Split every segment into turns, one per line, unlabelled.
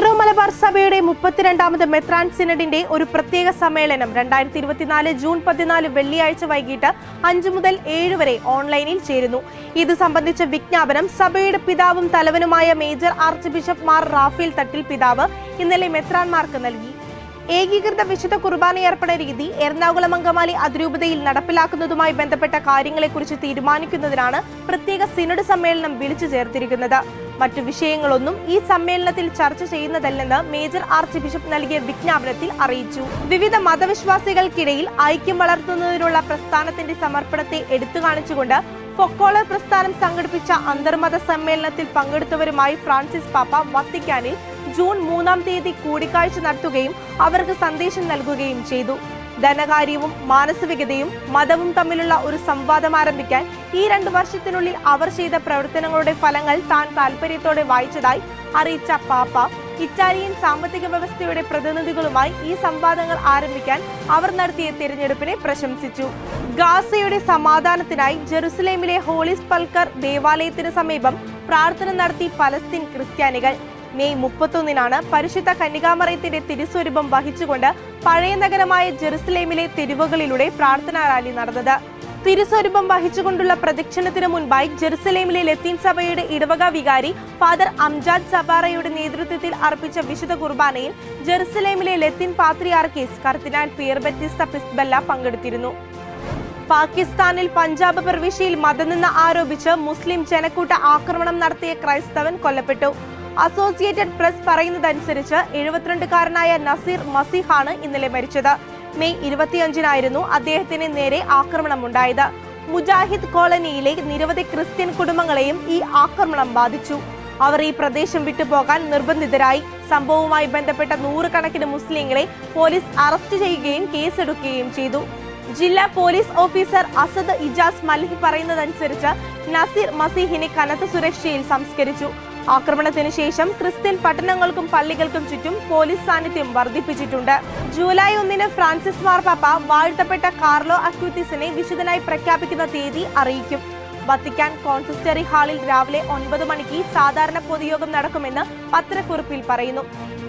Zero Malabar സഭയുടെ 32ാമത് മെത്രാൻ സിനഡിന്റെ ഒരു പ്രത്യേക സമ്മേളനം 2024 ജൂൺ 14 വെള്ളിയാഴ്ച വൈകിട്ട് 5 മുതൽ 7 വരെ ഓൺലൈനിൽ ചേരുന്നു. ഇത് സംബന്ധിച്ച വിജ്ഞാപനം സഭയുടെ പിതാവും തലവനുമായ major archbishop Mar Raphael Thattil പിതാവ് ഇന്നലെ മെത്രാൻമാർക്ക് നൽകി. ഏകീകൃത വിശുദ്ധ കുർബാനയർപ്പണ രീതി എറണാകുളം അങ്കമാലി അതിരൂപതയിൽ നടപ്പിലാക്കുന്നതുമായി ബന്ധപ്പെട്ട കാര്യങ്ങളെക്കുറിച്ച് തീരുമാനിക്കുന്നതിനാണ് പ്രത്യേക സിനഡ് സമ്മേളനം വിളിച്ചു ചേർത്തിരിക്കുന്നത്. മറ്റു വിഷയങ്ങളൊന്നും ഈ സമ്മേളനത്തിൽ ചർച്ച ചെയ്യുന്നതല്ലെന്ന് മേജർ ആർച്ച് ബിഷപ്പ് നൽകിയ വിജ്ഞാപനത്തിൽ അറിയിച്ചു. വിവിധ മതവിശ്വാസികൾക്കിടയിൽ ഐക്യം വളർത്തുന്നതിനുള്ള പ്രസ്ഥാനത്തിന്റെ സമർപ്പണത്തെ എടുത്തുകാണിച്ചുകൊണ്ട് ഫൊക്കോളർ പ്രസ്ഥാനം സംഘടിപ്പിച്ച അന്തർമത സമ്മേളനത്തിൽ പങ്കെടുത്തവരുമായി ഫ്രാൻസിസ് പാപ്പ വത്തിക്കാനിൽ ജൂൺ 3-ാം തീയതി കൂടിക്കാഴ്ച നടത്തുകയും അവർക്ക് സന്ദേശം നൽകുകയും ചെയ്തു. ധനകാര്യവും മാനസികതയും മതവും തമ്മിലുള്ള ഒരു സംവാദം ആരംഭിക്കാൻ ഈ 2 വർഷത്തിനുള്ളിൽ അവർ ചെയ്ത പ്രവർത്തനങ്ങളുടെ ഫലങ്ങൾ താൻ താൽപര്യത്തോടെ വായിച്ചതായി അറിയിച്ച പാപ്പ ഇറ്റാലിയൻ സാമ്പത്തിക വ്യവസ്ഥയുടെ പ്രതിനിധികളുമായി ഈ സംവാദങ്ങൾ ആരംഭിക്കാൻ അവർ നടത്തിയ തിരഞ്ഞെടുപ്പിനെ പ്രശംസിച്ചു. ഗാസയുടെ സമാധാനത്തിനായി ജെറുസലേമിലെ ഹോളി സ്പൾക്കർ ദേവാലയത്തിന് സമീപം പ്രാർത്ഥന നടത്തി പലസ്തീൻ ക്രിസ്ത്യാനികൾ. മെയ് 31-നാണ് പരിശുദ്ധ കന്യകാമറിയത്തിന്റെ തിരുസ്വരൂപം വഹിച്ചുകൊണ്ട് പഴയ നഗരമായ ജെറുസലേമിലെ തെരുവുകളിലൂടെ പ്രാർത്ഥനാ റാലി നടന്നത്. തിരുസ്വരൂപം വഹിച്ചുകൊണ്ടുള്ള പ്രദക്ഷിണത്തിന് മുൻപായി ജെറുസലേമിലെ ലത്തീൻ സഭയുടെ ഇടവക വികാരി ഫാദർ അംജാദ് സബാറയുടെ നേതൃത്വത്തിൽ അർപ്പിച്ച വിശുദ്ധ കുർബാനയിൽ ജെറുസലേമിലെ ലത്തീൻ പാത്രിയാർക്കീസ് കർദിനാൾ പിയർ ബറ്റിസ്ത പിസ്ബെല്ല പങ്കെടുത്തിരുന്നു. പാകിസ്ഥാനിൽ പഞ്ചാബ് പ്രവിശ്യയിൽ മതനിന്ദ ആരോപിച്ച് മുസ്ലിം ജനക്കൂട്ട ആക്രമണം നടത്തിയ ക്രൈസ്തവൻ കൊല്ലപ്പെട്ടു. അസോസിയേറ്റഡ് പ്രസ് പറയുന്നതനുസരിച്ച് 72-കാരനായ നസീർ മസീഹാണ് ഇന്നലെ മരിച്ചത്. മെയ് 25-നായിരുന്നു അദ്ദേഹത്തിന് നേരെ ആക്രമണമുണ്ടായത്. മുജാഹിദ് കോളനിയിലെ നിരവധി ക്രിസ്ത്യൻ കുടുംബങ്ങളെയും ഈ ആക്രമണം ബാധിച്ചു. അവർ ഈ പ്രദേശം വിട്ടുപോകാൻ നിർബന്ധിതരായി. സംഭവവുമായി ബന്ധപ്പെട്ട 100 കണക്കിന് മുസ്ലിങ്ങളെ പോലീസ് അറസ്റ്റ് ചെയ്യുകയും കേസെടുക്കുകയും ചെയ്തു. ജില്ലാ പോലീസ് ഓഫീസർ അസദ് ഇജാസ് മൽഹി പറയുന്നതനുസരിച്ച് നസീർ മസീഹിനെ കനത്ത സുരക്ഷയിൽ സംസ്കരിച്ചു. ആക്രമണത്തിന് ശേഷം ക്രിസ്ത്യൻ പട്ടണങ്ങൾക്കും പള്ളികൾക്കും ചുറ്റും പോലീസ് സാന്നിധ്യം വർദ്ധിപ്പിച്ചിട്ടുണ്ട്. ജൂലൈ 1-ന് ഫ്രാൻസിസ് മാർപ്പാപ്പ വാഴ്ത്തപ്പെട്ട കാർലോ അക്യൂത്തിസിനെ വിശുദ്ധനായി പ്രഖ്യാപിക്കുന്ന തീയതി അറിയിക്കും. വത്തിക്കാൻ കോൺസിസ്റ്ററി ഹാളിൽ രാവിലെ 9 മണിക്ക് സാധാരണ പൊതുയോഗം നടക്കുമെന്ന് പത്രക്കുറിപ്പിൽ പറയുന്നു.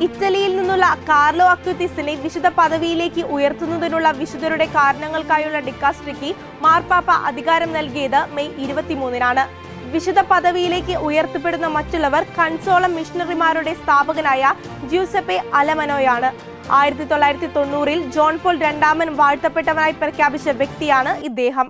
ഇറ്റലിയിൽ നിന്നുള്ള കാർലോ അക്യൂത്തിസിനെ വിശുദ്ധ പദവിയിലേക്ക് ഉയർത്തുന്നതിനുള്ള വിശുദ്ധരുടെ കാരണങ്ങൾക്കായുള്ള ഡിക്കാസ്ട്രിക്ക് മാർപ്പാപ്പ അധികാരം നൽകിയത് മെയ് 23-നാണ്. വിശുദ്ധ പദവിയിലേക്ക് ഉയർത്തപ്പെടുന്ന മറ്റുള്ളവർ കൺസോളം മിഷണറിമാരുടെ സ്ഥാപകനായ ജ്യൂസപ്പെ അലമനോയാണ്. 1990-ൽ ജോൺ പോൾ 2 വാഴ്ത്തപ്പെട്ടവനായി പ്രഖ്യാപിച്ച വ്യക്തിയാണ് ഇദ്ദേഹം.